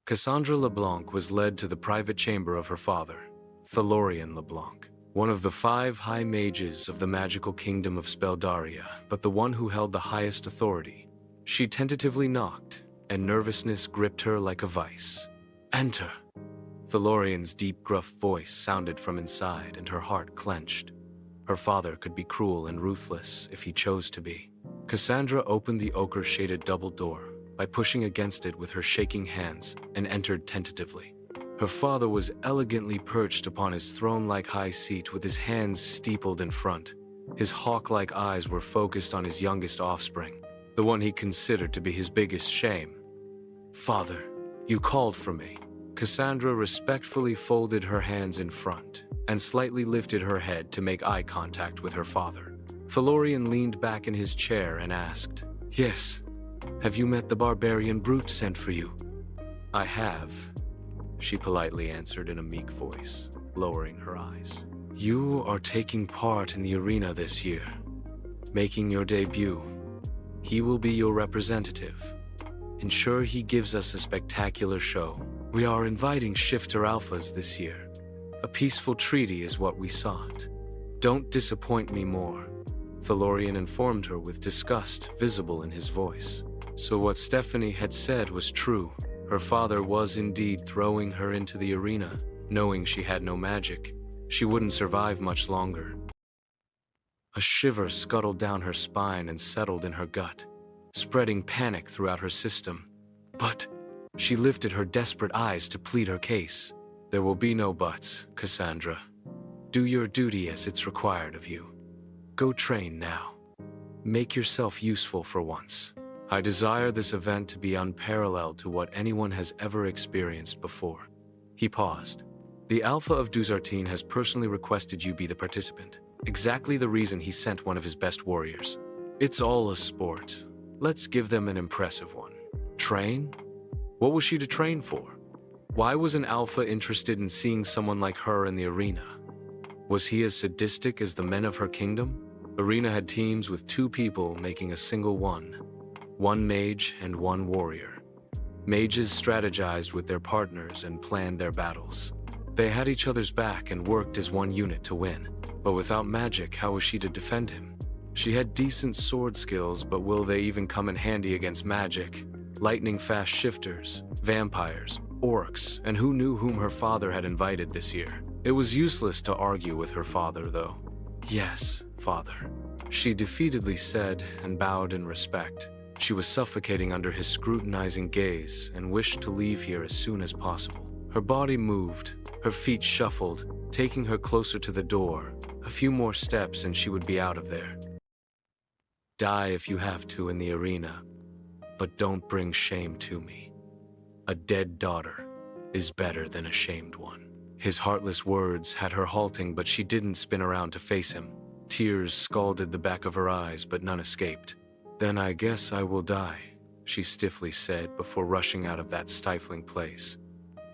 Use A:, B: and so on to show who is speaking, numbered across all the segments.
A: Cassandra LeBlanc was led to the private chamber of her father, Thalorian LeBlanc, one of the 5 high mages of the magical kingdom of Speldaria, but the one who held the highest authority. She tentatively knocked, and nervousness gripped her like a vice. "Enter!" Thalorian's deep, gruff voice sounded from inside, and her heart clenched. Her father could be cruel and ruthless if he chose to be. Cassandra opened the ochre-shaded double door by pushing against it with her shaking hands and entered tentatively. Her father was elegantly perched upon his throne-like high seat with his hands steepled in front. His hawk-like eyes were focused on his youngest offspring, the one he considered to be his biggest shame. "Father, you called for me." Cassandra respectfully folded her hands in front and slightly lifted her head to make eye contact with her father. Thalorian leaned back in his chair and asked, "Yes. Have you met the barbarian brute sent for you?" "I have," she politely answered in a meek voice, lowering her eyes. "You are taking part in the arena this year, making your debut. He will be your representative. Ensure he gives us a spectacular show. We are inviting shifter alphas this year. A peaceful treaty is what we sought. Don't disappoint me more," Thalorian informed her with disgust visible in his voice. So what Stephanie had said was true. Her father was indeed throwing her into the arena, knowing she had no magic. She wouldn't survive much longer. A shiver scuttled down her spine and settled in her gut, spreading panic throughout her system. "But," she lifted her desperate eyes to plead her case. "There will be no buts, Cassandra. Do your duty as it's required of you. Go train now. Make yourself useful for once. I desire this event to be unparalleled to what anyone has ever experienced before." He paused. "The Alpha of Duzartine has personally requested you be the participant. Exactly the reason he sent one of his best warriors. It's all a sport. Let's give them an impressive one." Train? What was she to train for? Why was an Alpha interested in seeing someone like her in the arena? Was he as sadistic as the men of her kingdom? Arena had teams with 2 people making a single one. 1 mage and 1 warrior. Mages strategized with their partners and planned their battles. They had each other's back and worked as one unit to win. But without magic, how was she to defend him? She had decent sword skills, but will they even come in handy against magic? Lightning-fast shifters, vampires, orcs, and who knew whom her father had invited this year? It was useless to argue with her father, though. "Yes, father," she defeatedly said and bowed in respect. She was suffocating under his scrutinizing gaze and wished to leave here as soon as possible. Her body moved, her feet shuffled, taking her closer to the door. A few more steps and she would be out of there. "Die if you have to in the arena, but don't bring shame to me. A dead daughter is better than a shamed one." His heartless words had her halting, but she didn't spin around to face him. Tears scalded the back of her eyes, but none escaped. "Then I guess I will die," she stiffly said before rushing out of that stifling place.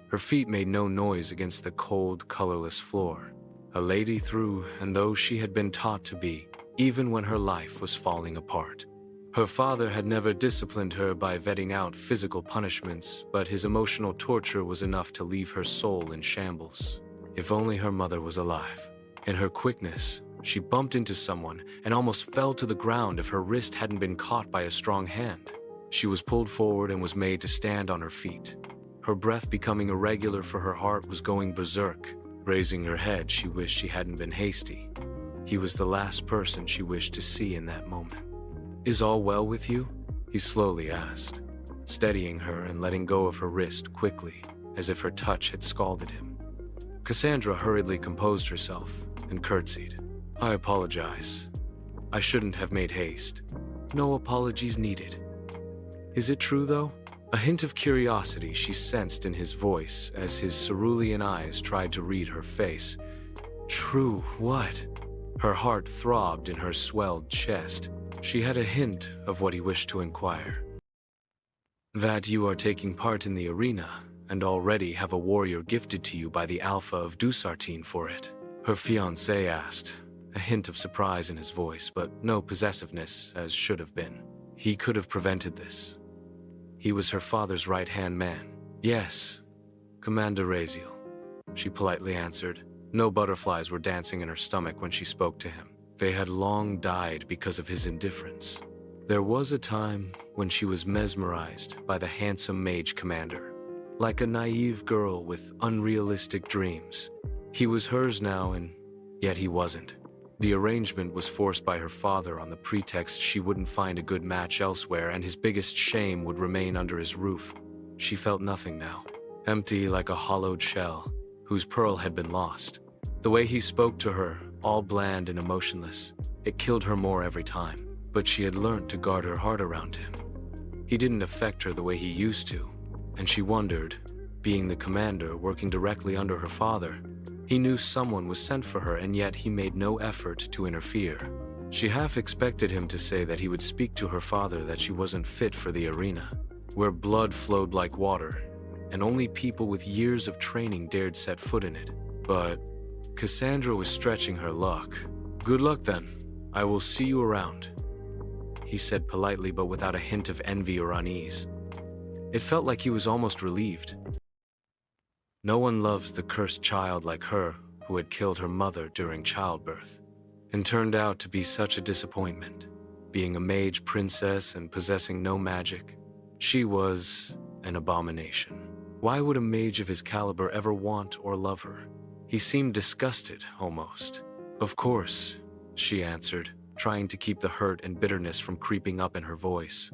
A: Her feet made no noise against the cold, colorless floor. A lady through and though she had been taught to be, even when her life was falling apart. Her father had never disciplined her by vetting out physical punishments, but his emotional torture was enough to leave her soul in shambles. If only her mother was alive. In her quickness, she bumped into someone and almost fell to the ground if her wrist hadn't been caught by a strong hand. She was pulled forward and was made to stand on her feet. Her breath becoming irregular for her heart was going berserk. Raising her head, she wished she hadn't been hasty. He was the last person she wished to see in that moment. "Is all well with you?" he slowly asked, steadying her and letting go of her wrist quickly, as if her touch had scalded him. Cassandra hurriedly composed herself and curtsied. "I apologize. I shouldn't have made haste." "No apologies needed." "Is it true, though?" A hint of curiosity she sensed in his voice as his cerulean eyes tried to read her face. "True what?" Her heart throbbed in her swelled chest. She had a hint of what he wished to inquire. "That you are taking part in the arena, and already have a warrior gifted to you by the Alpha of Dusartine for it," her fiancé asked, a hint of surprise in his voice, but no possessiveness, as should have been. He could have prevented this. He was her father's right-hand man. Yes, Commander Raziel, she politely answered. No butterflies were dancing in her stomach when she spoke to him. They had long died because of his indifference. There was a time when she was mesmerized by the handsome mage commander. Like a naive girl with unrealistic dreams. He was hers now, and yet he wasn't. The arrangement was forced by her father on the pretext she wouldn't find a good match elsewhere, and his biggest shame would remain under his roof. She felt nothing now, empty like a hollowed shell, whose pearl had been lost. The way he spoke to her, all bland and emotionless, it killed her more every time. But she had learned to guard her heart around him. He didn't affect her the way he used to, and she wondered, being the commander working directly under her father, he knew someone was sent for her, and yet he made no effort to interfere. She half expected him to say that he would speak to her father that she wasn't fit for the arena, where blood flowed like water, and only people with years of training dared set foot in it. But Cassandra was stretching her luck. "Good luck then. I will see you around," he said politely, but without a hint of envy or unease. It felt like he was almost relieved. No one loves the cursed child like her, who had killed her mother during childbirth, and turned out to be such a disappointment. Being a mage princess and possessing no magic, she was an abomination. Why would a mage of his caliber ever want or love her? He seemed disgusted, almost. "Of course," she answered, trying to keep the hurt and bitterness from creeping up in her voice.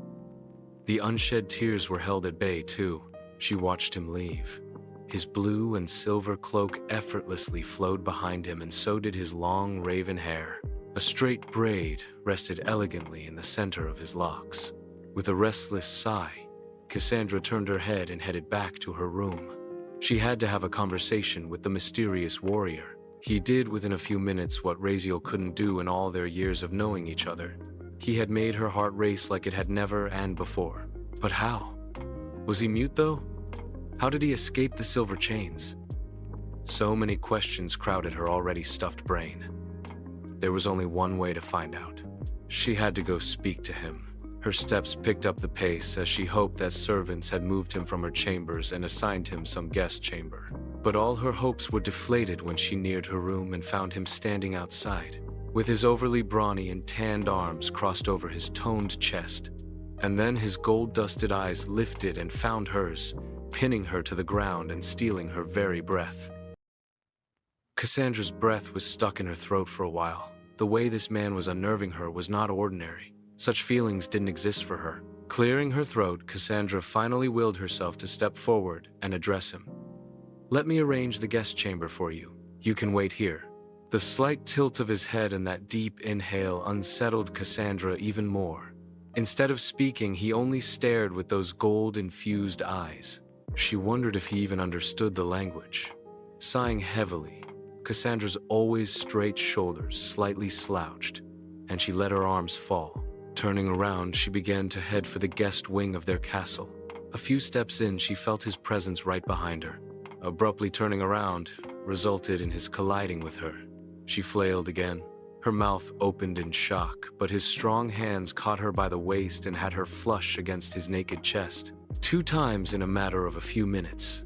A: The unshed tears were held at bay, too. She watched him leave. His blue and silver cloak effortlessly flowed behind him, and so did his long raven hair. A straight braid rested elegantly in the center of his locks. With a restless sigh, Cassandra turned her head and headed back to her room. She had to have a conversation with the mysterious warrior. He did within a few minutes what Raziel couldn't do in all their years of knowing each other. He had made her heart race like it had never and before. But how? Was he mute, though? How did he escape the silver chains? So many questions crowded her already stuffed brain. There was only one way to find out. She had to go speak to him. Her steps picked up the pace as she hoped that servants had moved him from her chambers and assigned him some guest chamber. But all her hopes were deflated when she neared her room and found him standing outside, with his overly brawny and tanned arms crossed over his toned chest. And then his gold-dusted eyes lifted and found hers, pinning her to the ground and stealing her very breath. Cassandra's breath was stuck in her throat for a while. The way this man was unnerving her was not ordinary. Such feelings didn't exist for her. Clearing her throat, Cassandra finally willed herself to step forward and address him. "Let me arrange the guest chamber for you. You can wait here." The slight tilt of his head and that deep inhale unsettled Cassandra even more. Instead of speaking, he only stared with those gold-infused eyes. She wondered if he even understood the language. Sighing heavily, Cassandra's always straight shoulders slightly slouched, and she let her arms fall. Turning around, she began to head for the guest wing of their castle. A few steps in, she felt his presence right behind her. Abruptly turning around resulted in his colliding with her. She flailed again. Her mouth opened in shock, but his strong hands caught her by the waist and had her flush against his naked chest. 2 times in a matter of a few minutes.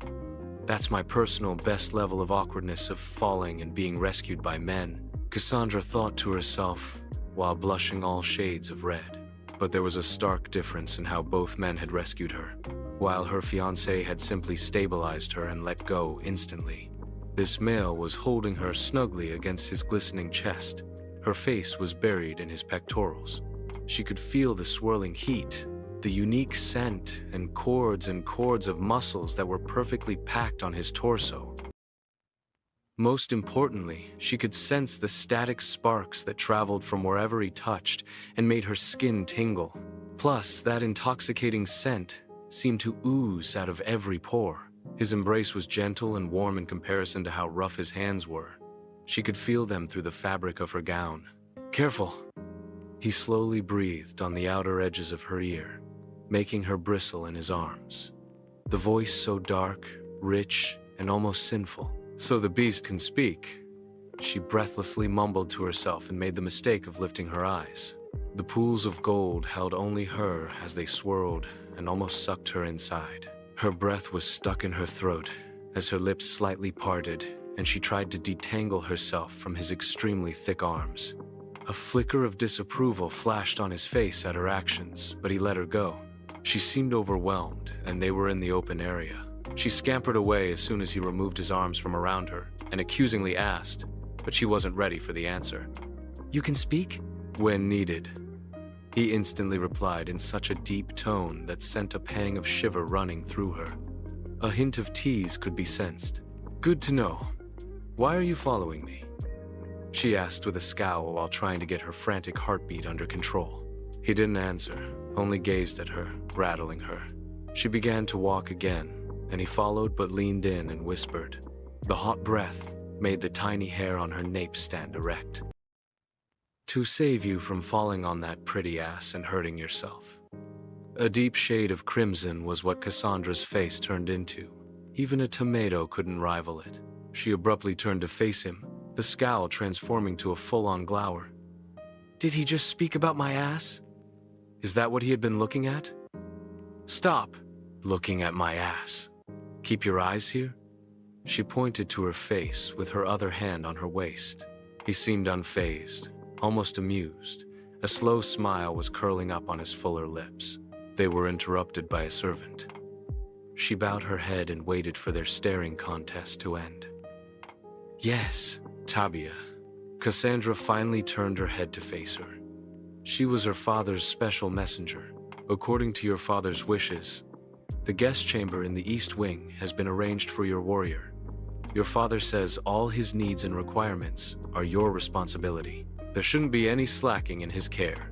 A: That's my personal best level of awkwardness of falling and being rescued by men, Cassandra thought to herself, while blushing all shades of red. But there was a stark difference in how both men had rescued her, while her fiancé had simply stabilized her and let go instantly. This male was holding her snugly against his glistening chest. Her face was buried in his pectorals. She could feel the swirling heat, the unique scent, and cords of muscles that were perfectly packed on his torso. Most importantly, she could sense the static sparks that traveled from wherever he touched and made her skin tingle. Plus, that intoxicating scent seemed to ooze out of every pore. His embrace was gentle and warm in comparison to how rough his hands were. She could feel them through the fabric of her gown. "Careful!" He slowly breathed on the outer edges of her ear, making her bristle in his arms. The voice so dark, rich, and almost sinful. "So the beast can speak," she breathlessly mumbled to herself and made the mistake of lifting her eyes. The pools of gold held only her as they swirled and almost sucked her inside. Her breath was stuck in her throat as her lips slightly parted and she tried to detangle herself from his extremely thick arms. A flicker of disapproval flashed on his face at her actions, but he let her go. She seemed overwhelmed, and they were in the open area. She scampered away as soon as he removed his arms from around her and accusingly asked, but she wasn't ready for the answer. "You can speak?" "When needed," he instantly replied in such a deep tone that sent a pang of shiver running through her. A hint of tease could be sensed. "Good to know. Why are you following me?" she asked with a scowl while trying to get her frantic heartbeat under control. He didn't answer, only gazed at her, rattling her. She began to walk again, and he followed but leaned in and whispered. The hot breath made the tiny hair on her nape stand erect. "To save you from falling on that pretty ass and hurting yourself." A deep shade of crimson was what Cassandra's face turned into. Even a tomato couldn't rival it. She abruptly turned to face him, the scowl transforming to a full-on glower. "Did he just speak about my ass? Is that what he had been looking at?" "Stop looking at my ass. Keep your eyes here." She pointed to her face with her other hand on her waist. He seemed unfazed, almost amused. A slow smile was curling up on his fuller lips. They were interrupted by a servant. She bowed her head and waited for their staring contest to end. "Yes, Tabia." Cassandra finally turned her head to face her. "She was her father's special messenger. According to your father's wishes, the guest chamber in the East Wing has been arranged for your warrior. Your father says all his needs and requirements are your responsibility. There shouldn't be any slacking in his care,"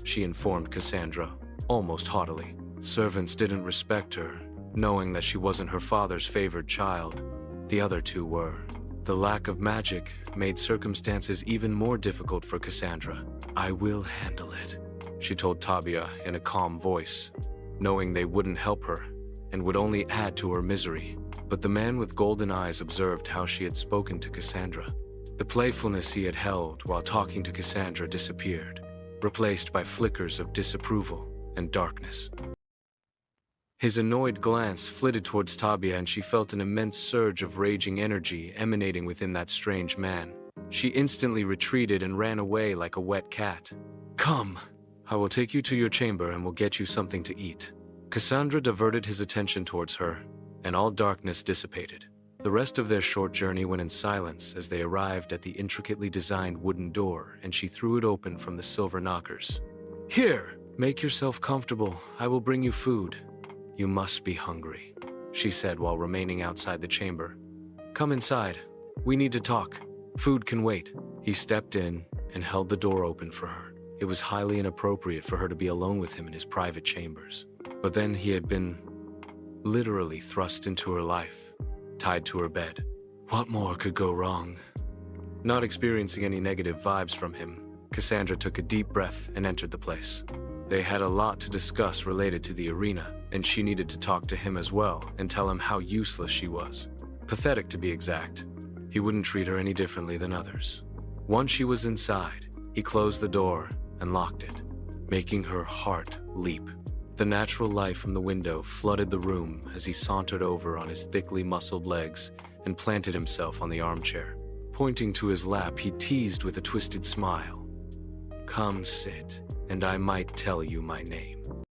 A: she informed Cassandra, almost haughtily. Servants didn't respect her, knowing that she wasn't her father's favored child. The other two were. The lack of magic made circumstances even more difficult for Cassandra. "I will handle it," she told Tabia in a calm voice, knowing they wouldn't help her and would only add to her misery. But the man with golden eyes observed how she had spoken to Cassandra. The playfulness he had held while talking to Cassandra disappeared, replaced by flickers of disapproval and darkness. His annoyed glance flitted towards Tabia and she felt an immense surge of raging energy emanating within that strange man. She instantly retreated and ran away like a wet cat. "Come, I will take you to your chamber and will get you something to eat." Cassandra diverted his attention towards her, and all darkness dissipated. The rest of their short journey went in silence as they arrived at the intricately designed wooden door and she threw it open from the silver knockers. "Here, make yourself comfortable. I will bring you food. You must be hungry," she said while remaining outside the chamber. "Come inside. We need to talk. Food can wait." He stepped in and held the door open for her. It was highly inappropriate for her to be alone with him in his private chambers. But then he had been literally thrust into her life, tied to her bed. What more could go wrong? Not experiencing any negative vibes from him, Cassandra took a deep breath and entered the place. They had a lot to discuss related to the arena, and she needed to talk to him as well and tell him how useless she was. Pathetic, to be exact. He wouldn't treat her any differently than others. Once she was inside, he closed the door and locked it, making her heart leap. The natural light from the window flooded the room as he sauntered over on his thickly muscled legs and planted himself on the armchair. Pointing to his lap, he teased with a twisted smile. "Come sit, and I might tell you my name."